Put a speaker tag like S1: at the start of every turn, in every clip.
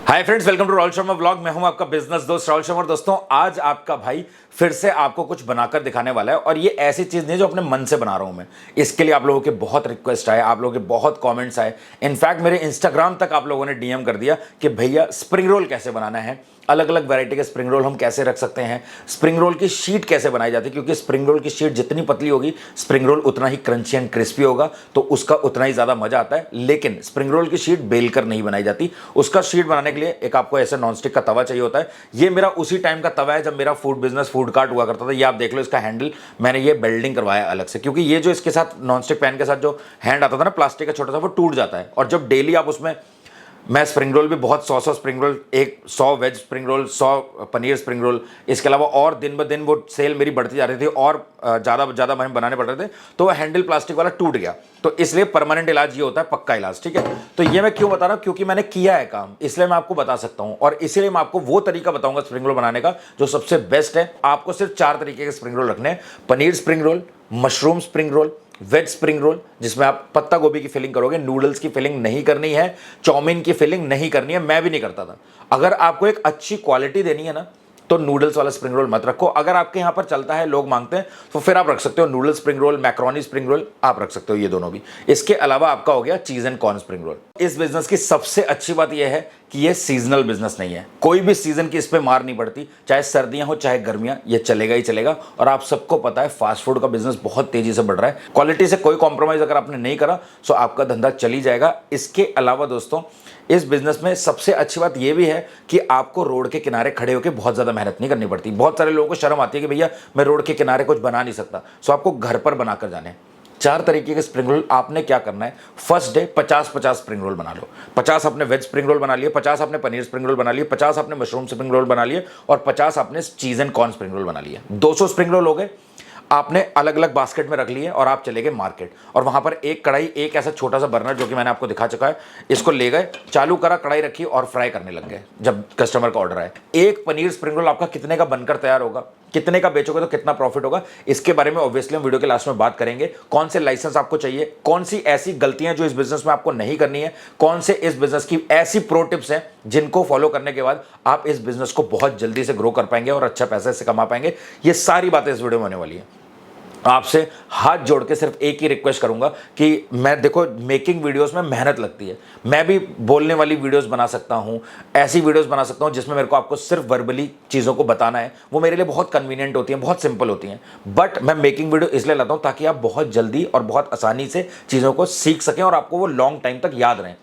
S1: Hi friends, welcome to Rahul Sharma vlog. मैं हूं आपका बिजनेस दोस्त राहुल शर्मा। दोस्तों, आज आपका भाई फिर से आपको कुछ बनाकर दिखाने वाला है और ये ऐसी चीज नहीं है जो अपने मन से बना रहा हूं मैं। इसके लिए आप लोगों के बहुत रिक्वेस्ट आए, आप लोगों के बहुत कमेंट्स आए। इनफैक्ट मेरे इंस्टाग्राम तक आप लोगों ने डीएम कर दिया कि भैया स्प्रिंग रोल कैसे बनाना है, अलग अलग वैरायटी के स्प्रिंग रोल हम कैसे रख सकते हैं, स्प्रिंग रोल की शीट कैसे बनाई जाती है, क्योंकि स्प्रिंग रोल की शीट जितनी पतली होगी स्प्रिंग रोल उतना ही क्रंची एंड क्रिस्पी होगा, तो उसका उतना ही ज्यादा मजा आता है। लेकिन स्प्रिंग रोल की शीट बेलकर नहीं बनाई जाती, उसका शीट बनाने के लिए एक आपको ऐसा नॉनस्टिक का तवा चाहिए होता है। ये मेरा उसी टाइम का तवा है जब मेरा फूड बिजनेस फूड कार्ट हुआ करता था। ये आप देख लो, इसका हैंडल मैंने ये बेल्डिंग करवाया अलग से, क्योंकि ये जो इसके साथ नॉनस्टिक पैन के साथ जो हैंड आता था ना प्लास्टिक का छोटा सा, वो टूट जाता है। और जब डेली आप उसमें, मैं स्प्रिंग रोल भी बहुत 100 spring roll, 100 veg spring roll, 100 paneer spring roll, इसके अलावा और दिन ब दिन वो सेल मेरी बढ़ती जा रही थी और ज़्यादा हमें बनाने पड़ रहे थे, तो वह हैंडल प्लास्टिक वाला टूट गया। तो इसलिए परमानेंट इलाज ये होता है, पक्का इलाज, ठीक है। तो ये मैं क्यों बता रहा हूँ, क्योंकि मैंने किया है काम, इसलिए मैं आपको बता सकता हूँ। और इसीलिए मैं आपको वो तरीका बताऊंगा स्प्रिंग रोल बनाने का जो सबसे बेस्ट है। आपको सिर्फ 4 तरीके के स्प्रिंग रोल रखने हैं: paneer spring roll, mushroom spring roll, veg spring roll जिसमें आप पत्ता गोभी की फिलिंग करोगे, नूडल्स की फिलिंग नहीं करनी है, चाउमीन की फिलिंग नहीं करनी है, मैं भी नहीं करता था। अगर आपको एक अच्छी क्वालिटी देनी है ना, तो नूडल्स वाला स्प्रिंग रोल मत रखो। अगर आपके यहां पर चलता है, लोग मांगते हैं, तो फिर आप रख सकते हो noodles spring roll, macaroni spring roll, आप रख सकते हो ये दोनों भी। इसके अलावा आपका हो गया चीज एंड कॉर्न स्प्रिंग रोल। इस बिजनेस की सबसे अच्छी बात यह है कि ये सीजनल बिजनेस नहीं है, कोई भी सीजन की इस पे मार नहीं पड़ती, चाहे सर्दियां हो चाहे गर्मियां, ये चलेगा ही चलेगा। और आप सबको पता है फास्ट फूड का बिजनेस बहुत तेजी से बढ़ रहा है, क्वालिटी से कोई कॉम्प्रोमाइज अगर आपने नहीं करा तो आपका धंधा चली जाएगा। इसके अलावा दोस्तों, इस बिजनेस में सबसे अच्छी बात यह भी है कि आपको रोड के किनारे खड़े होकर बहुत ज्यादा मेहनत नहीं करनी पड़ती। बहुत सारे लोगों को शर्म आती है कि भैया मैं रोड के किनारे कुछ बना नहीं सकता, सो आपको घर पर बनाकर जाने। 4 तरीके के स्प्रिंग रोल आपने क्या करना है, फर्स्ट डे 50-50 स्प्रिंग रोल बना लो। 50 आपने वेज स्प्रिंग रोल बना लिए, 50 आपने पनीर स्प्रिंग रोल बना लिए, 50 आपने मशरूम स्प्रिंग रोल बना लिए और 50 आपने चीज एंड कॉर्न स्प्रिंग रोल बना लिए। 200 स्प्रिंग रोल हो गए, आपने अलग अलग बास्केट में रख लिए और आप चले गए मार्केट। और वहां पर एक कढ़ाई, एक ऐसा छोटा सा बर्नर जो कि मैंने आपको दिखा चुका है, इसको ले गए, चालू करा, कढ़ाई रखी और फ्राई करने लग गए। जब कस्टमर का ऑर्डर आए, एक पनीर स्प्रिंग रोल आपका कितने का बनकर तैयार होगा, कितने का बेचोगे तो कितना प्रॉफिट होगा, इसके बारे में ऑब्वियसली हम वीडियो के लास्ट में बात करेंगे। कौन से लाइसेंस आपको चाहिए, कौन सी ऐसी गलतियां जो इस बिजनेस में आपको नहीं करनी है, कौन से इस बिजनेस की ऐसी प्रो टिप्स हैं जिनको फॉलो करने के बाद आप इस बिजनेस को बहुत जल्दी से ग्रो कर पाएंगे और अच्छा पैसा इससे कमा पाएंगे, ये सारी बातें इस वीडियो में होने वाली है। आपसे हाथ जोड़ के सिर्फ एक ही रिक्वेस्ट करूंगा कि मैं, देखो, मेकिंग वीडियोस में मेहनत लगती है। मैं भी बोलने वाली वीडियोस बना सकता हूं, ऐसी वीडियोस बना सकता हूं जिसमें मेरे को आपको सिर्फ वर्बली चीज़ों को बताना है, वो मेरे लिए बहुत कन्वीनियंट होती है, बहुत सिंपल होती हैं। बट मैं मेकिंग वीडियो इसलिए लाता हूं ताकि आप बहुत जल्दी और बहुत आसानी से चीज़ों को सीख सकें और आपको वो लॉन्ग टाइम तक याद रहें।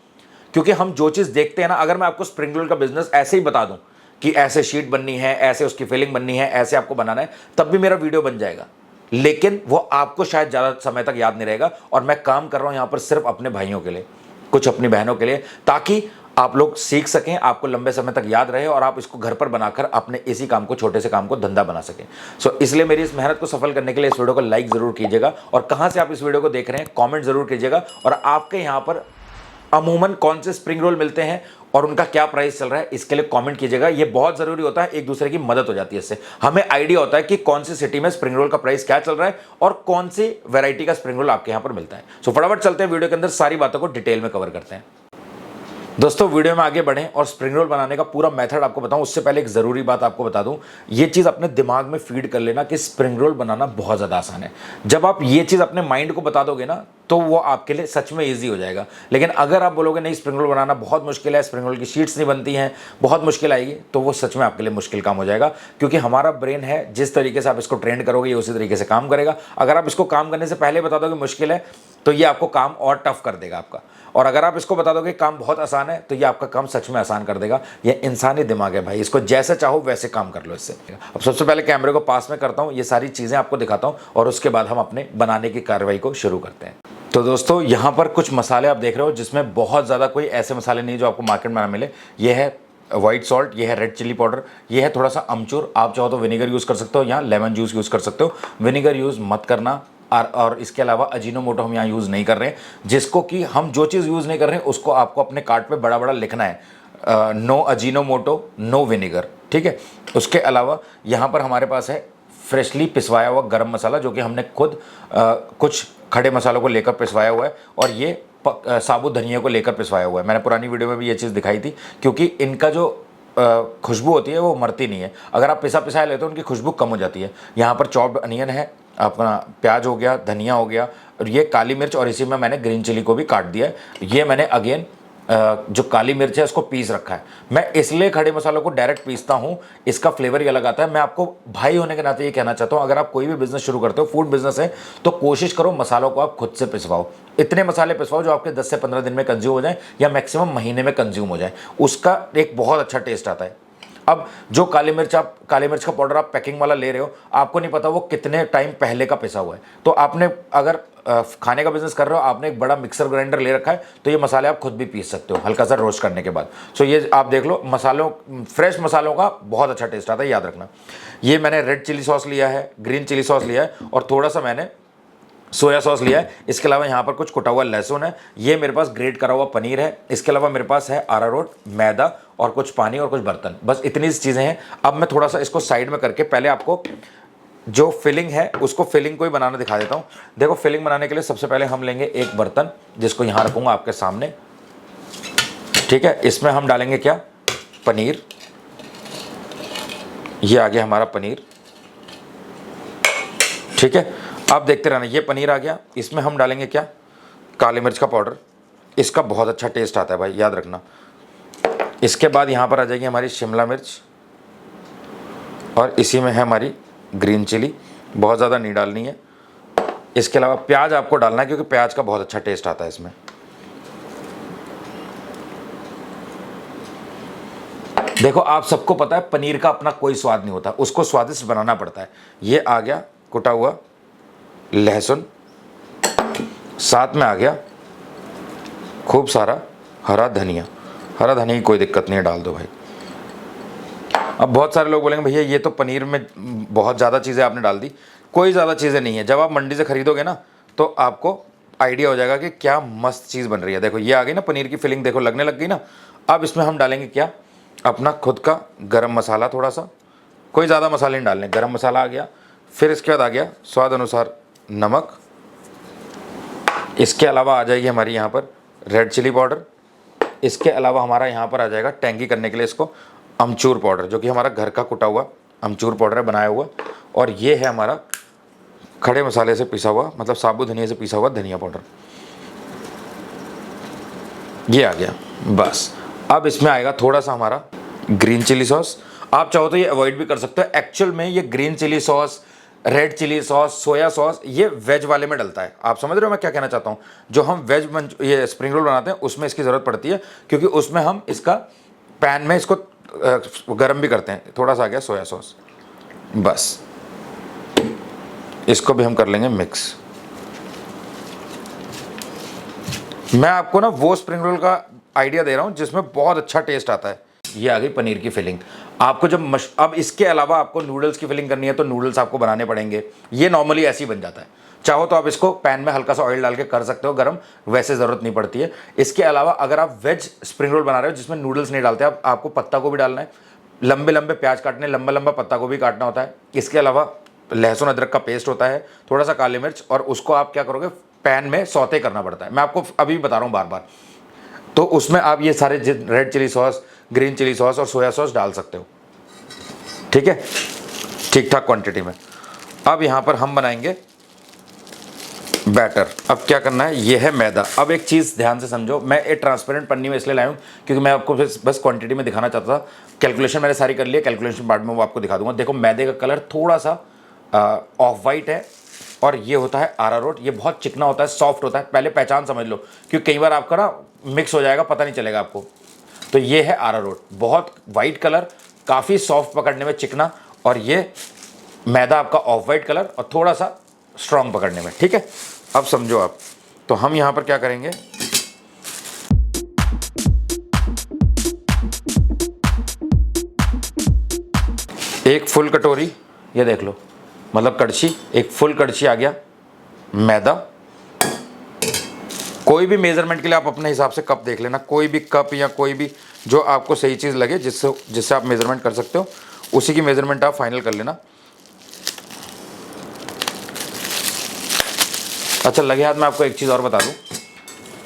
S1: क्योंकि हम जो चीज़ देखते हैं ना, अगर मैं आपको स्प्रिंग रोल का बिजनेस ऐसे ही बता दूं कि ऐसे शीट बननी है, ऐसे उसकी फिलिंग बननी है, ऐसे आपको बनाना है, तब भी मेरा वीडियो बन जाएगा, लेकिन वो आपको शायद ज्यादा समय तक याद नहीं रहेगा। और मैं काम कर रहा हूं यहां पर सिर्फ अपने भाइयों के लिए, कुछ अपनी बहनों के लिए, ताकि आप लोग सीख सकें, आपको लंबे समय तक याद रहे और आप इसको घर पर बनाकर अपने इसी काम को, छोटे से काम को धंधा बना सकें। सो इसलिए मेरी इस मेहनत को सफल करने के लिए इस वीडियो को लाइक जरूर कीजिएगा और कहां से आप इस वीडियो को देख रहे हैं कमेंट जरूर कीजिएगा। और आपके यहां पर अमूमन कौन से स्प्रिंग रोल मिलते हैं और उनका क्या प्राइस चल रहा है, इसके लिए कमेंट कीजिएगा। ये बहुत जरूरी होता है, एक दूसरे की मदद हो जाती है इससे। हमें आइडिया होता है कि कौन सी सिटी में स्प्रिंग रोल का प्राइस क्या चल रहा है और कौन सी वैरायटी का स्प्रिंग रोल आपके यहां पर मिलता है। सो फटाफट चलते हैं वीडियो के अंदर, सारी बातों को डिटेल में कवर करते हैं। दोस्तों, वीडियो में आगे बढ़ें और स्प्रिंग रोल बनाने का पूरा मेथड आपको बताऊं, उससे पहले एक ज़रूरी बात आपको बता दूं। ये चीज़ अपने दिमाग में फीड कर लेना कि स्प्रिंग रोल बनाना बहुत ज़्यादा आसान है। जब आप ये चीज़ अपने माइंड को बता दोगे ना, तो वो आपके लिए सच में ईजी हो जाएगा। लेकिन अगर आप बोलोगे नहीं, स्प्रिंग रोल बनाना बहुत मुश्किल है, स्प्रिंग रोल की शीट्स नहीं बनती हैं, बहुत मुश्किल आएगी, तो वो सच में आपके लिए मुश्किल काम हो जाएगा। क्योंकि हमारा ब्रेन है, जिस तरीके से आप इसको ट्रेंड करोगे ये उसी तरीके से काम करेगा। अगर आप इसको काम करने से पहले बता दोगे मुश्किल है, तो ये आपको काम और टफ कर देगा आपका। और अगर आप इसको बता दोगे काम बहुत आसान है, तो ये आपका काम सच में आसान कर देगा। ये इंसानी दिमाग है भाई, इसको जैसे चाहो वैसे काम कर लो इससे। अब सबसे पहले कैमरे को पास में करता हूँ, ये सारी चीज़ें आपको दिखाता हूँ और उसके बाद हम अपने बनाने की कार्रवाई को शुरू करते हैं। तो दोस्तों, यहाँ पर कुछ मसाले आप देख रहे हो जिसमें बहुत ज़्यादा कोई ऐसे मसाले नहीं जो आपको मार्केट में ना मिले। ये है व्हाइट सॉल्ट, ये है रेड चिली पाउडर, ये है थोड़ा सा अमचूर। आप चाहो तो विनेगर यूज़ कर सकते हो, यहाँ लेमन जूस यूज़ कर सकते हो। विनेगर यूज़ मत करना। और इसके अलावा अजीनोमोटो हम यहाँ यूज़ नहीं कर रहे हैं, जिसको कि हम जो चीज़ यूज़ नहीं कर रहे हैं उसको आपको अपने कार्ड पे बड़ा बड़ा लिखना है, नो अजीनोमोटो, नो विनेगर, ठीक है। उसके अलावा यहाँ पर हमारे पास है फ्रेशली पिसवाया हुआ गरम मसाला, जो कि हमने खुद कुछ खड़े मसालों को लेकर पिसवाया हुआ है। और ये साबुत धनिया को लेकर पिसवाया हुआ है। मैंने पुरानी वीडियो में भी ये चीज़ दिखाई थी, क्योंकि इनका जो खुशबू होती है वो मरती नहीं है। अगर आप पिसा पिसाया लेते हो उनकी खुशबू कम हो जाती है। यहाँ पर चॉप्ड अनियन है, अपना प्याज हो गया, धनिया हो गया, और ये काली मिर्च, और इसी में मैंने ग्रीन चिली को भी काट दिया है। ये मैंने अगेन जो काली मिर्च है उसको पीस रखा है। मैं इसलिए खड़े मसालों को डायरेक्ट पीसता हूँ, इसका फ्लेवर ही अलग आता है। मैं आपको भाई होने के नाते ये कहना चाहता हूँ, अगर आप कोई भी बिजनेस शुरू करते हो, फूड बिजनेस है, तो कोशिश करो मसालों को आप खुद से पिसवाओ। इतने मसाले पिसवाओ जो आपके 10 से 15 दिन में कंज्यूम हो जाए, या मैक्सिमम महीने में कंज्यूम हो जाए। उसका एक बहुत अच्छा टेस्ट आता है। अब जो काली मिर्च का पाउडर आप पैकिंग वाला ले रहे हो, आपको नहीं पता वो कितने टाइम पहले का पिसा हुआ है। तो आपने अगर खाने का बिजनेस कर रहे हो, आपने एक बड़ा मिक्सर ग्राइंडर ले रखा है, तो ये मसाले आप खुद भी पीस सकते हो हल्का सा रोस्ट करने के बाद। सो ये आप देख लो, मसालों, फ्रेश मसालों का बहुत अच्छा टेस्ट आता है, याद रखना। ये मैंने रेड चिली सॉस लिया है, ग्रीन चिली सॉस लिया है, और थोड़ा सा मैंने सोया सॉस लिया है। इसके अलावा यहाँ पर कुछ कुटा हुआ लहसुन है, ये मेरे पास ग्रेट करा हुआ पनीर है। इसके अलावा मेरे पास है अरारोट, मैदा, और कुछ पानी और कुछ बर्तन। बस इतनी सी चीज़ें हैं। अब मैं थोड़ा सा इसको साइड में करके पहले आपको जो फिलिंग है उसको, फिलिंग को ही बनाना दिखा देता हूँ। देखो, फिलिंग बनाने के लिए सबसे पहले हम लेंगे एक बर्तन, जिसको यहाँ रखूँगा आपके सामने, ठीक है। इसमें हम डालेंगे क्या, पनीर। ये आ गया हमारा पनीर, ठीक है। आप देखते रहना, ये पनीर आ गया। इसमें हम डालेंगे क्या, काली मिर्च का पाउडर। इसका बहुत अच्छा टेस्ट आता है भाई, याद रखना। इसके बाद यहाँ पर आ जाएगी हमारी शिमला मिर्च, और इसी में है हमारी ग्रीन चिली। बहुत ज़्यादा नहीं डालनी है। इसके अलावा प्याज आपको डालना है, क्योंकि प्याज का बहुत अच्छा टेस्ट आता है इसमें। देखो, आप सबको पता है पनीर का अपना कोई स्वाद नहीं होता, उसको स्वादिष्ट बनाना पड़ता है। ये आ गया कुटा हुआ लहसुन, साथ में आ गया खूब सारा हरा धनिया। हरा धनिया की कोई दिक्कत नहीं है, डाल दो भाई। अब बहुत सारे लोग बोलेंगे भैया ये तो पनीर में बहुत ज़्यादा चीज़ें आपने डाल दी। कोई ज़्यादा चीज़ें नहीं है। जब आप मंडी से खरीदोगे ना, तो आपको आइडिया हो जाएगा कि क्या मस्त चीज़ बन रही है। देखो, ये आ गई ना पनीर की फिलिंग, देखो लगने लग गई ना। अब इसमें हम डालेंगे क्या, अपना खुद का गरम मसाला थोड़ा सा, कोई ज़्यादा मसाले नहीं डालने, गरम मसाला आ गया। फिर इसके बाद आ गया स्वाद अनुसार नमक। इसके अलावा आ जाएगी हमारी यहाँ पर रेड चिली पाउडर। इसके अलावा हमारा यहाँ पर आ जाएगा टैंगी करने के लिए इसको अमचूर पाउडर, जो कि हमारा घर का कुटा हुआ अमचूर पाउडर है, बनाया हुआ। और ये है हमारा खड़े मसाले से पिसा हुआ, मतलब साबुत धनिया से पिसा हुआ धनिया पाउडर। ये आ गया। बस अब इसमें आएगा थोड़ा सा हमारा ग्रीन चिली सॉस। आप चाहो तो ये अवॉइड भी कर सकते हो। एक्चुअल में ये green chilli sauce, red chilli sauce, soya sauce, ये वेज वाले में डलता है। आप समझ रहे हो मैं क्या कहना चाहता हूँ। जो हम वेज ये स्प्रिंग रोल बनाते हैं, उसमें इसकी ज़रूरत पड़ती है, क्योंकि उसमें हम इसका पैन में इसको गर्म भी करते हैं। थोड़ा सा आ गया सोया सॉस। बस इसको भी हम कर लेंगे मिक्स। मैं आपको ना वो स्प्रिंग रोल का आइडिया दे रहा हूँ जिसमें बहुत अच्छा टेस्ट आता है। ये आ गई पनीर की फिलिंग। आपको जब अब इसके अलावा आपको नूडल्स की फिलिंग करनी है, तो नूडल्स आपको बनाने पड़ेंगे। ये नॉर्मली ऐसे ही बन जाता है। चाहो तो आप इसको पैन में हल्का सा ऑयल डाल के कर सकते हो गरम, वैसे ज़रूरत नहीं पड़ती है। इसके अलावा अगर आप वेज स्प्रिंग रोल बना रहे हो जिसमें नूडल्स नहीं डालते, आपको पत्ता गोभी डालना है, लंबे लंबे प्याज काटने, लंबा लंबा पत्ता गोभी काटना होता है। इसके अलावा लहसुन अदरक का पेस्ट होता है, थोड़ा सा काली मिर्च, और उसको आप क्या करोगे, पैन में सौते करना पड़ता है। मैं आपको अभी बता रहा हूँ बार बार। तो उसमें आप ये सारे red chilli sauce, green chilli sauce और सोया सॉस डाल सकते हो, ठीक है, ठीक ठाक क्वांटिटी में। अब यहाँ पर हम बनाएंगे बैटर। अब क्या करना है, ये है मैदा। अब एक चीज़ ध्यान से समझो, मैं एक ट्रांसपेरेंट पन्नी में इसलिए लाया हूँ क्योंकि मैं आपको बस क्वांटिटी में दिखाना चाहता था। कैलकुलेशन मैंने सारी कर ली है, कैलकुलेशन पार्ट में वो आपको दिखा दूंगा। देखो, मैदे का कलर थोड़ा सा ऑफ वाइट है, और ये होता है अरारोट। ये बहुत चिकना होता है, सॉफ्ट होता है। पहले पहचान समझ लो, क्योंकि कई बार आपका ना मिक्स हो जाएगा, पता नहीं चलेगा आपको। तो ये है अरारोट, बहुत वाइट कलर, काफ़ी सॉफ्ट पकड़ने में, चिकना। और ये मैदा आपका ऑफ वाइट कलर और थोड़ा सा स्ट्रॉन्ग पकड़ने में, ठीक है। अब समझो आप, तो हम यहाँ पर क्या करेंगे, एक फुल कटोरी, ये देख लो, मतलब कड़छी, एक फुल कड़छी आ गया मैदा। कोई भी मेजरमेंट के लिए आप अपने हिसाब से कप देख लेना, कोई भी कप या कोई भी जो आपको सही चीज़ लगे, जिससे आप मेजरमेंट कर सकते हो, उसी की मेजरमेंट आप फाइनल कर लेना। अच्छा, लगे हाथ में आपको एक चीज़ और बता दूं,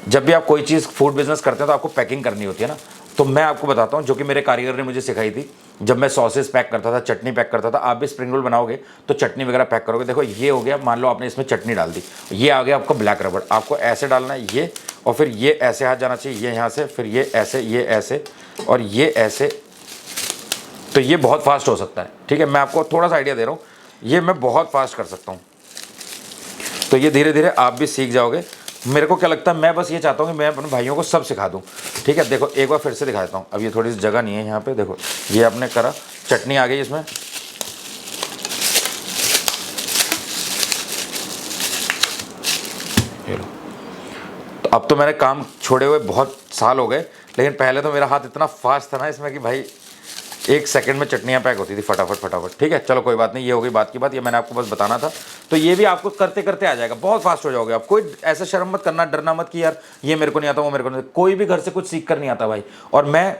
S1: जब भी आप कोई चीज़ फूड बिजनेस करते हैं तो आपको पैकिंग करनी होती है ना। तो मैं आपको बताता हूँ, जो कि मेरे कारीगर ने मुझे सिखाई थी। जब मैं सॉसेस पैक करता था, चटनी पैक करता था, आप भी स्प्रिंग रोल बनाओगे तो चटनी वगैरह पैक करोगे। देखो ये हो गया, मान लो आपने इसमें चटनी डाल दी, ये आ गया आपका ब्लैक रबड़। आपको ऐसे डालना है ये, और फिर ये ऐसे हाथ जाना चाहिए, ये यहाँ से, फिर ये ऐसे और ये ऐसे। तो ये बहुत फास्ट हो सकता है, ठीक है। मैं आपको थोड़ा सा आइडिया दे रहा हूँ, ये मैं बहुत फास्ट कर सकता हूँ। तो ये धीरे धीरे आप भी सीख जाओगे। मेरे को क्या लगता है, मैं बस ये चाहता हूँ कि मैं अपने भाइयों को सब सिखा दूँ, ठीक है। देखो एक बार फिर से दिखा देता हूँ। अब ये थोड़ी सी जगह नहीं है यहाँ पे, देखो ये आपने करा, चटनी आ गई इसमें, ये लो। तो अब तो मैंने काम छोड़े हुए बहुत साल हो गए, लेकिन पहले तो मेरा हाथ इतना फास्ट था ना इसमें कि भाई 1 सेकंड में चटनियाँ पैक होती थी फटाफट। ठीक है, चलो कोई बात नहीं, ये हो गई बात की बात, ये मैंने आपको बस बताना था। तो ये भी आपको करते करते आ जाएगा, बहुत फास्ट हो जाओगे आप। कोई ऐसा शर्म मत करना, डरना मत कि यार ये मेरे को नहीं आता, वो मेरे को नहीं आता। कोई भी घर से कुछ सीख कर नहीं आता भाई। और मैं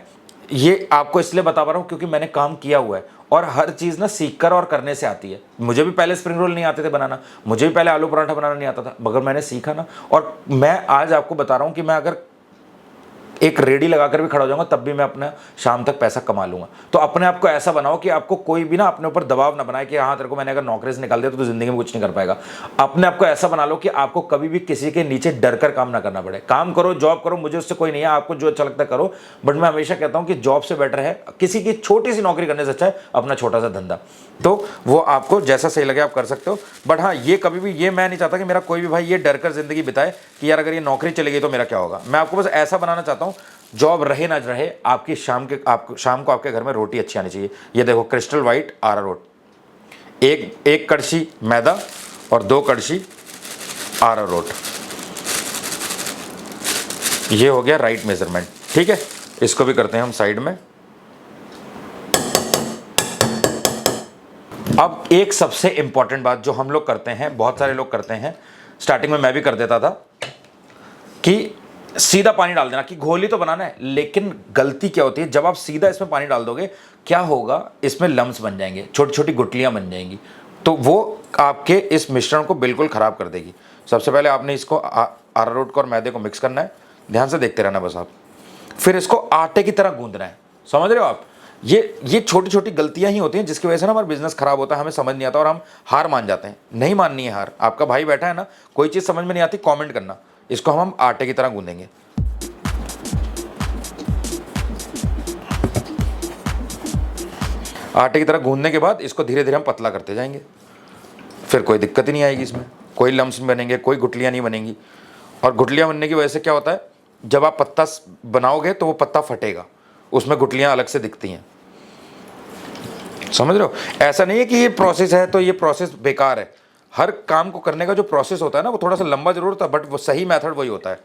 S1: ये आपको इसलिए बता पा रहा हूँ क्योंकि मैंने काम किया हुआ है, और हर चीज़ ना सीख कर और करने से आती है। मुझे भी पहले स्प्रिंग रोल नहीं आते थे बनाना, मुझे भी पहले आलू पराठा बनाना नहीं आता था, मगर मैंने सीखा ना। और मैं आज आपको बता रहा हूँ कि मैं अगर एक रेडी लगाकर भी खड़ा हो जाऊंगा तब भी मैं अपना शाम तक पैसा कमा लूंगा। तो अपने आप को ऐसा बनाओ कि आपको कोई भी ना अपने ऊपर दबाव ना बनाए कि हाँ तेरे को मैंने अगर नौकरी से निकाल दिया तो तू जिंदगी में कुछ नहीं कर पाएगा। अपने आप को ऐसा बना लो कि आपको कभी भी किसी के नीचे डर कर काम ना करना पड़े। काम करो, जॉब करो, मुझे उससे कोई नहीं है, आपको जो अच्छा लगता है करो। बट मैं हमेशा कहता हूँ कि जॉब से बेटर है किसी की छोटी सी नौकरी करने से अच्छा है अपना छोटा सा धंधा। तो वो आपको जैसा सही लगे आप कर सकते हो। बट हाँ, ये कभी भी ये मैं नहीं चाहता कि मेरा कोई भी भाई ये डर कर जिंदगी बिताए कि यार अगर ये नौकरी चली गई तो मेरा क्या होगा। मैं आपको बस ऐसा बनाना चाहता हूँ, जॉब रहे ना रहे, आपकी शाम को आपके घर में रोटी अच्छी आनी चाहिए। ये देखो क्रिस्टल वाइट अरारोट, एक कड़छी मैदा और 2 कड़छी अरारोट, ये हो गया राइट मेजरमेंट, ठीक है। इसको भी करते हैं हम साइड में। अब एक सबसे इंपॉर्टेंट बात जो हम लोग करते हैं, बहुत सारे लोग करते हैं, स्टार्टिंग में मैं भी कर देता था, कि सीधा पानी डाल देना कि घोल ही तो बनाना है। लेकिन गलती क्या होती है, जब आप सीधा इसमें पानी डाल दोगे क्या होगा, इसमें लम्स बन जाएंगे, छोटी छोटी गुटलियां बन जाएंगी, तो वो आपके इस मिश्रण को बिल्कुल ख़राब कर देगी। सबसे पहले आपने इसको अरारोट को और मैदे को मिक्स करना है, ध्यान से देखते रहना बस आप। फिर इसको आटे की तरह गूंदना है, समझ रहे हो आप। ये छोटी छोटी गलतियां ही होती हैं जिसकी वजह से ना हमारा बिजनेस खराब होता है, हमें समझ नहीं आता और हम हार मान जाते हैं। नहीं माननी है हार। आपका भाई बैठा है ना, कोई चीज़ समझ में नहीं आती कमेंट करना। इसको हम आटे की तरह गूंदेंगे। आटे की तरह गूंदने के बाद इसको धीरे धीरे हम पतला करते जाएंगे, फिर कोई दिक्कत ही नहीं आएगी इसमें, कोई लम्स बनेंगे, कोई गुठलियाँ नहीं बनेंगी। और गुठलियाँ बनने की वजह से क्या होता है, जब आप पत्ता बनाओगे तो वो पत्ता फटेगा, उसमें गुठलियाँ अलग से दिखती हैं, समझ रहे हो। ऐसा नहीं है कि ये प्रोसेस है तो ये प्रोसेस बेकार है। हर काम को करने का जो प्रोसेस होता है ना, वो थोड़ा सा लंबा जरूर होता है, बट वो सही मेथड वही होता है।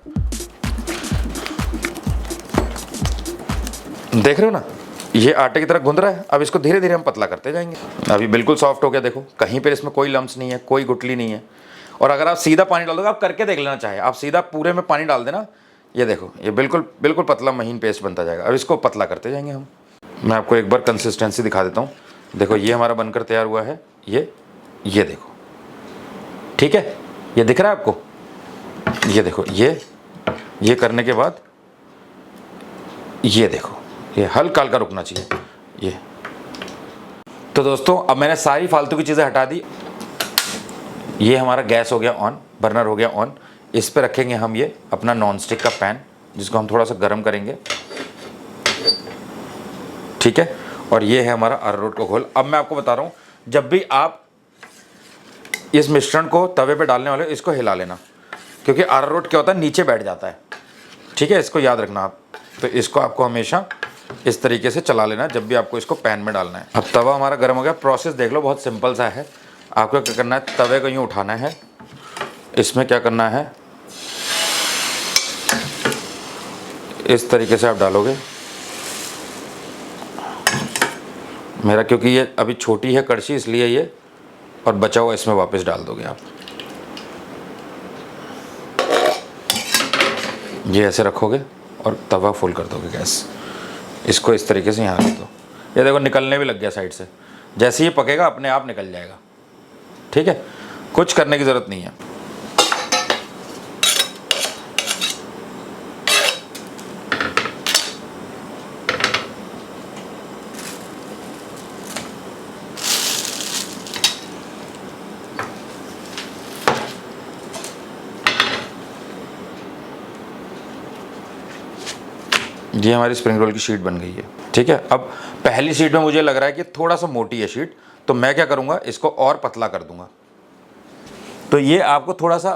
S1: देख रहे हो ना, ये आटे की तरह गूंद रहा है। अब इसको धीरे धीरे हम पतला करते जाएंगे। अभी बिल्कुल सॉफ्ट हो गया, देखो कहीं पर इसमें कोई लम्स नहीं है, कोई गुठली नहीं है। और अगर आप सीधा पानी डाल दोगे, आप करके देख लेना चाहे, आप सीधा पूरे में पानी डाल देना, ये देखो ये बिल्कुल बिल्कुल पतला महीन पेस्ट बनता जाएगा। अब इसको पतला करते जाएंगे हम। मैं आपको एक बार कंसिस्टेंसी दिखा देता हूँ। देखो ये हमारा बनकर तैयार हुआ है, ये देखो, ठीक है, ये दिख रहा है आपको। ये देखो, ये करने के बाद ये देखो, ये हल्का हल्का रुकना चाहिए ये। तो दोस्तों अब मैंने सारी फालतू की चीज़ें हटा दी। ये हमारा गैस हो गया ऑन, बर्नर हो गया ऑन। इस पे रखेंगे हम ये अपना नॉन स्टिक का पैन, जिसको हम थोड़ा सा गर्म करेंगे, ठीक है। और ये है हमारा अरारोट का घोल। अब मैं आपको बता रहा हूँ, जब भी आप इस मिश्रण को तवे पे डालने वाले हो, इसको हिला लेना, क्योंकि अरारोट क्या होता है, नीचे बैठ जाता है, ठीक है। इसको याद रखना आप। तो इसको आपको हमेशा इस तरीके से चला लेना जब भी आपको इसको पैन में डालना है। अब तवा हमारा गर्म हो गया। प्रोसेस देख लो, बहुत सिंपल सा है। आपको क्या करना है, तवे को यूँ उठाना है, इसमें क्या करना है, इस तरीके से आप डालोगे। मेरा क्योंकि ये अभी छोटी है कड़छी, इसलिए ये, और बचा हुआ इसमें वापस डाल दोगे आप। ये ऐसे रखोगे और तवा फुल कर दोगे गैस। इसको इस तरीके से यहाँ रख दो। ये देखो निकलने भी लग गया साइड से, जैसे ये पकेगा अपने आप निकल जाएगा, ठीक है। कुछ करने की ज़रूरत नहीं है। ये हमारी स्प्रिंग रोल की शीट बन गई है। ठीक है, अब पहली शीट में मुझे लग रहा है कि थोड़ा सा मोटी है शीट, तो मैं क्या करूँगा, इसको और पतला कर दूँगा। तो ये आपको थोड़ा सा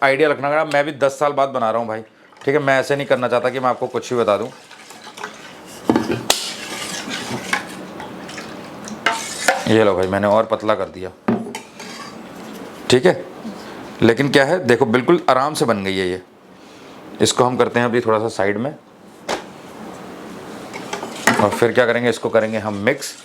S1: आइडिया रखना पड़ेगा। मैं भी 10 साल बाद बना रहा हूँ भाई। ठीक है, मैं ऐसे नहीं करना चाहता कि मैं आपको कुछ भी बता दूँ। ये लो भाई, मैंने और पतला कर दिया। ठीक है, लेकिन क्या है, देखो बिल्कुल आराम से बन गई है ये। इसको हम करते हैं अभी थोड़ा सा साइड में, और फिर क्या करेंगे, इसको करेंगे हम मिक्स।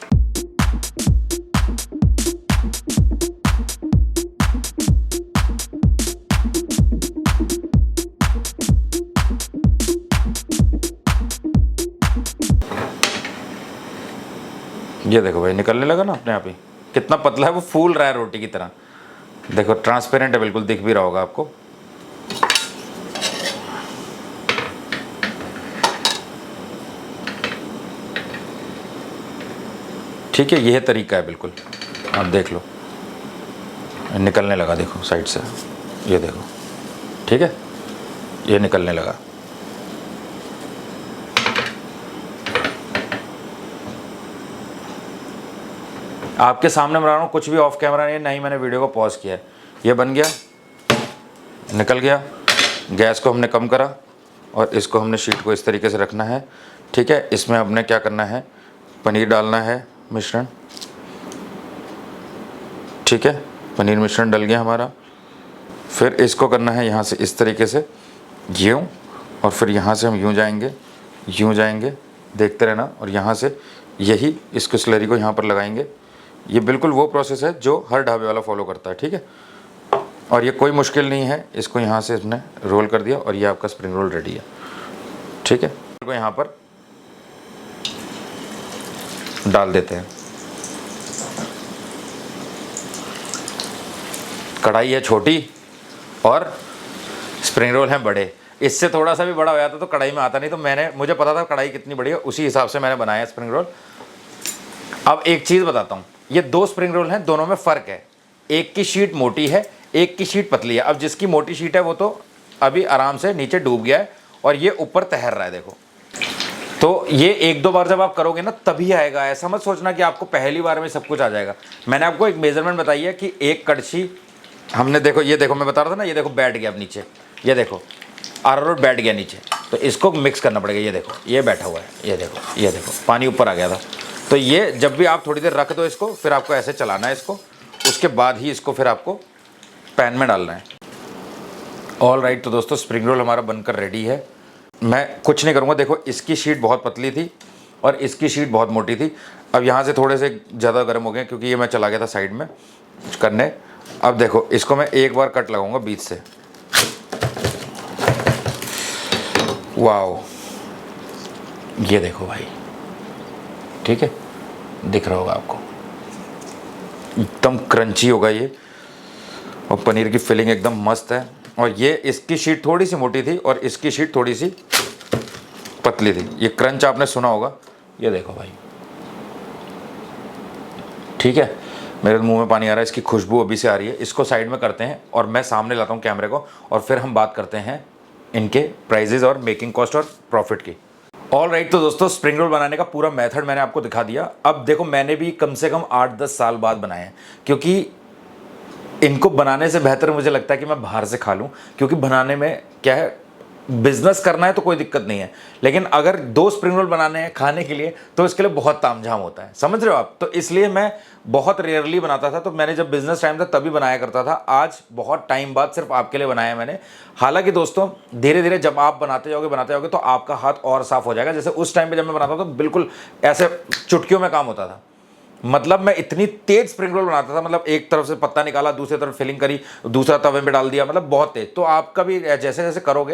S1: ये देखो भाई, निकलने लगा ना अपने आप ही। कितना पतला है, वो फूल रहा है रोटी की तरह। देखो ट्रांसपेरेंट है बिल्कुल, दिख भी रहा होगा आपको। ठीक है, यह तरीका है बिल्कुल। आप देख लो, निकलने लगा, देखो साइड से, ये देखो। ठीक है, ये निकलने लगा। आपके सामने बना रहा हूँ, कुछ भी ऑफ कैमरा नहीं है, नहीं मैंने वीडियो को पॉज किया है। ये बन गया, निकल गया। गैस को हमने कम करा और इसको हमने शीट को इस तरीके से रखना है। ठीक है, इसमें हमने क्या करना है, पनीर डालना है मिश्रण। ठीक है, पनीर मिश्रण डल गया हमारा। फिर इसको करना है यहाँ से इस तरीके से, यूँ, और फिर यहाँ से हम यूँ जाएंगे, यूँ जाएंगे, देखते रहना। और यहाँ से यही इसको स्लरी को यहाँ पर लगाएंगे। ये बिल्कुल वो प्रोसेस है जो हर ढाबे वाला फॉलो करता है। ठीक है, और ये कोई मुश्किल नहीं है। इसको यहाँ से इसने रोल कर दिया और ये आपका स्प्रिंग रोल रेडी है। ठीक है, इसको यहाँ पर डाल देते हैं। कढ़ाई है छोटी और स्प्रिंग रोल हैं बड़े। इससे थोड़ा सा भी बड़ा हो जाता तो कढ़ाई में आता नहीं, तो मुझे पता था कढ़ाई कितनी बड़ी है, उसी हिसाब से मैंने बनाया स्प्रिंग रोल। अब एक चीज़ बताता हूँ, ये 2 स्प्रिंग रोल हैं, दोनों में फ़र्क है। एक की शीट मोटी है, एक की शीट पतली है। अब जिसकी मोटी शीट है वो तो अभी आराम से नीचे डूब गया है और ये ऊपर तैर रहा है, देखो। तो ये 1-2 बार जब आप करोगे ना तभी आएगा। ऐसा मत सोचना कि आपको पहली बार में सब कुछ आ जाएगा। मैंने आपको एक मेजरमेंट बताई है कि एक कड़छी हमने, देखो ये देखो, मैं बता रहा था ना, ये देखो बैठ गया अब नीचे, ये देखो अरारोट बैठ गया नीचे। तो इसको मिक्स करना पड़ेगा। ये देखो, ये बैठा हुआ है, ये देखो, ये देखो, पानी ऊपर आ गया था। तो ये जब भी आप थोड़ी देर रख दो इसको, फिर आपको ऐसे चलाना है इसको, उसके बाद ही इसको फिर आपको पैन में डालना है। ऑल राइट, तो दोस्तों स्प्रिंग रोल हमारा बनकर रेडी है। मैं कुछ नहीं करूँगा, देखो इसकी शीट बहुत पतली थी और इसकी शीट बहुत मोटी थी। अब यहाँ से थोड़े से ज़्यादा गर्म हो गए क्योंकि ये मैं चला गया था साइड में कुछ करने। अब देखो इसको मैं एक बार कट लगाऊंगा बीच से। वाओ, ये देखो भाई, ठीक है, दिख रहा होगा आपको, एकदम क्रंची होगा ये, और पनीर की फिलिंग एकदम मस्त है। और ये इसकी शीट थोड़ी सी मोटी थी और इसकी शीट थोड़ी सी पतली थी। ये क्रंच आपने सुना होगा, ये देखो भाई। ठीक है, मेरे मुंह में पानी आ रहा है, इसकी खुशबू अभी से आ रही है। इसको साइड में करते हैं और मैं सामने लाता हूँ कैमरे को, और फिर हम बात करते हैं इनके प्राइजेज और मेकिंग कॉस्ट और प्रॉफिट की। ऑल राइट, तो दोस्तों स्प्रिंग रोल बनाने का पूरा मेथड मैंने आपको दिखा दिया। अब देखो मैंने भी कम से कम 8-10 साल बाद बनाए हैं, क्योंकि इनको बनाने से बेहतर मुझे लगता है कि मैं बाहर से खा लूँ। क्योंकि बनाने में क्या है, बिजनेस करना है तो कोई दिक्कत नहीं है, लेकिन अगर 2 स्प्रिंग रोल बनाने हैं खाने के लिए तो इसके लिए बहुत तामझाम होता है, समझ रहे हो आप। तो इसलिए मैं बहुत रेयरली बनाता था। तो मैंने जब बिजनेस टाइम था तभी बनाया करता था। आज बहुत टाइम बाद सिर्फ आपके लिए बनाया मैंने। हालांकि दोस्तों धीरे धीरे जब आप बनाते जाओगे तो आपका हाथ और साफ हो जाएगा। जैसे उस टाइम पे जब मैं बनाता था तो बिल्कुल ऐसे चुटकियों में काम होता था। मतलब मैं इतनी तेज स्प्रिंग रोल बनाता था, मतलब एक तरफ से पत्ता निकाला, दूसरी तरफ फिलिंग करी, दूसरा तवे में डाल दिया, मतलब बहुत तेज। तो आपका भी जैसे जैसे करोगे,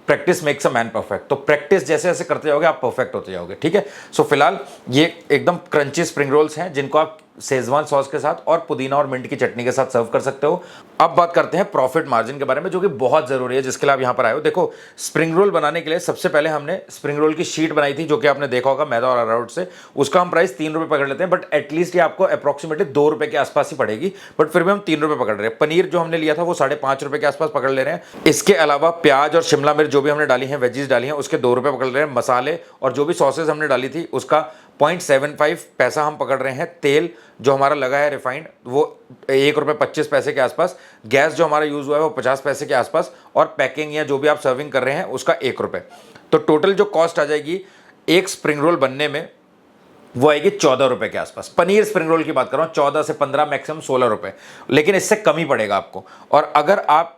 S1: practice makes a man perfect. तो प्रैक्टिस जैसे जैसे करते जाओगे आप परफेक्ट होते जाओगे। ठीक है, सो फिलहाल ये एकदम क्रंची स्प्रिंग रोल्स हैं जिनको आप शेजवान सॉस के साथ और पुदीना और मिंट की चटनी के साथ सर्व कर सकते हो। अब बात करते हैं प्रॉफिट मार्जिन के बारे में, जो कि बहुत जरूरी है, जिसके लिए आप यहाँ पर आए हो। देखो, स्प्रिंग रोल बनाने के लिए सबसे पहले हमने स्प्रिंग रोल की शीट बनाई थी, जो कि आपने देखा होगा मैदा और अरारोट से। उसका हम प्राइस 3 रुपये पकड़ लेते हैं, बट एटलीस्ट ये आपको अप्रॉक्सीमेटली 2 रुपये के आसपास ही पड़ेगी, बट फिर भी हम 3 रुपये पकड़ रहे हैं। पनीर जो हमने लिया था वो 5.5 रुपये के आसपास पकड़ ले रहे हैं। इसके अलावा प्याज और शिमला मिर्च जो भी हमने डाली है, वेजीज डाली हैं, उसके 2 रुपये पकड़ रहे हैं। मसाले और जो भी सॉसेज हमने डाली थी उसका 0.75 पैसा हम पकड़ रहे हैं। तेल जो हमारा लगा है रिफाइंड, वो 1 रुपये 25 पैसे के आसपास। गैस जो हमारा यूज़ हुआ है वो 50 पैसे के आसपास, और पैकिंग या जो भी आप सर्विंग कर रहे हैं उसका 1 रुपये। तो टोटल जो कॉस्ट आ जाएगी एक स्प्रिंग रोल बनने में, वो आएगी 14 रुपये के आसपास। पनीर स्प्रिंग रोल की बात कर रहा हूँ, 14 से 15, मैक्सिमम 16 रुपये, लेकिन इससे कम ही पड़ेगा आपको। और अगर आप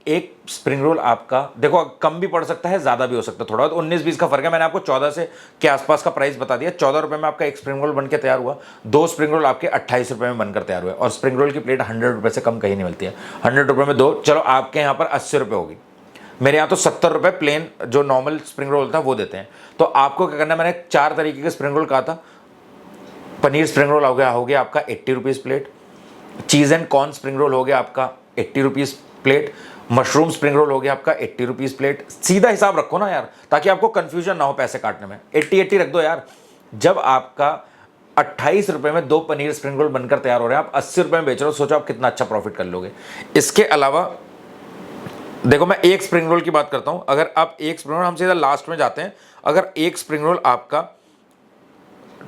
S1: एक स्प्रिंग रोल आपका, देखो कम भी पड़ सकता है, ज़्यादा भी हो सकता है, थोड़ा 19-20 का फर्क है। मैंने आपको 14 से के आसपास का प्राइस बता दिया। 14 रुपये में आपका एक स्प्रिंग रोल बन के तैयार हुआ। 2 स्प्रिंग रोल आपके 28 रुपये में बनकर तैयार हुए। और स्प्रिंग रोल की प्लेट 100 रुपये से कम कहीं नहीं मिलती है। 100 रुपये में 2, चलो आपके यहाँ पर 80 रुपये होगी, मेरे यहाँ तो 70 रुपये प्लेन जो नॉर्मल स्प्रिंग रोल था वो देते हैं। तो आपको क्या करना है, मैंने 4 तरीके के स्प्रिंग रोल कहा था। पनीर स्प्रिंग रोल हो गया आपका 80 rupees plate. Cheese and corn spring roll हो गया आपका 80 rupees plate. Mushroom spring role हो गया आपका 80 रुपीज़ प्लेट। सीधा हिसाब रखो ना यार, ताकि आपको कंफ्यूजन ना हो पैसे काटने में। 80 रख दो यार। जब आपका 28 रुपये में 2 पनीर स्प्रिंग रोल बनकर तैयार हो रहे हैं, आप 80 रुपये में बेच रहे हो, सोचो आप कितना अच्छा प्रॉफिट कर लोगे। इसके अलावा देखो, मैं एक स्प्रिंग रोल की बात करता हूं। अगर आप एक स्प्रिंग रोल, हम सीधा लास्ट में जाते हैं, अगर एक स्प्रिंग रोल आपका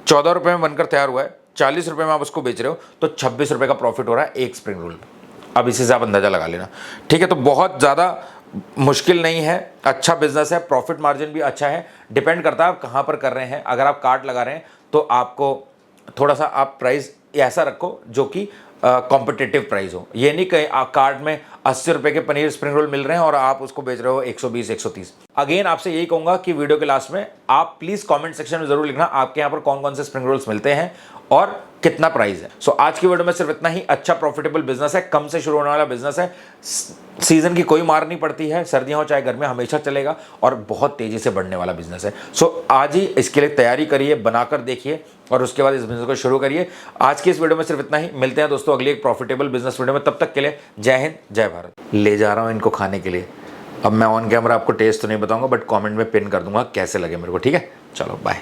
S1: 14 रुपये में बनकर तैयार हुआ है, 40 रुपये में आप उसको बेच रहे हो, तो 26 रुपये का प्रॉफिट हो रहा है एक स्प्रिंग रोल पे। अब इसी से आप अंदाजा लगा लेना, ठीक है। तो बहुत ज़्यादा मुश्किल नहीं है, अच्छा बिजनेस है, प्रॉफिट मार्जिन भी अच्छा है। डिपेंड करता है आप कहाँ पर कर रहे हैं। अगर आप कार्ट लगा रहे हैं तो आपको थोड़ा सा आप प्राइस ऐसा रखो जो कि कॉम्पिटिटिव प्राइस हो। ये नहीं कि कार्ट में 80 रुपये के पनीर स्प्रिंग रोल मिल रहे हैं और आप उसको बेच रहे हो 120 130। अगेन आपसे यही कहूँगा कि वीडियो के लास्ट में आप प्लीज़ कमेंट सेक्शन में ज़रूर लिखना आपके यहाँ पर कौन कौन से स्प्रिंग रोल्स मिलते हैं और कितना प्राइस है। सो आज की वीडियो में सिर्फ इतना ही। अच्छा प्रॉफिटेबल बिजनेस है, कम से शुरू होने वाला बिजनेस है। सीजन की कोई मार नहीं पड़ती है, सर्दियाँ हो चाहे गर्मियाँ, हमेशा चलेगा और बहुत तेज़ी से बढ़ने वाला बिजनेस है। सो आज ही इसके लिए तैयारी करिए, बनाकर देखिए और उसके बाद इस बिजनेस को शुरू करिए। आज की इस वीडियो में सिर्फ इतना ही। मिलते हैं दोस्तों अगली एक प्रॉफिटेबल बिजनेस वीडियो में। तब तक के लिए जय हिंद, जय भारत। ले जा रहा हूँ इनको खाने के लिए। अब मैं ऑन कैमरा आपको टेस्ट तो नहीं बताऊंगा, बट कमेंट में पिन कर दूंगा कैसे लगे मेरे को, ठीक है। चलो बाय।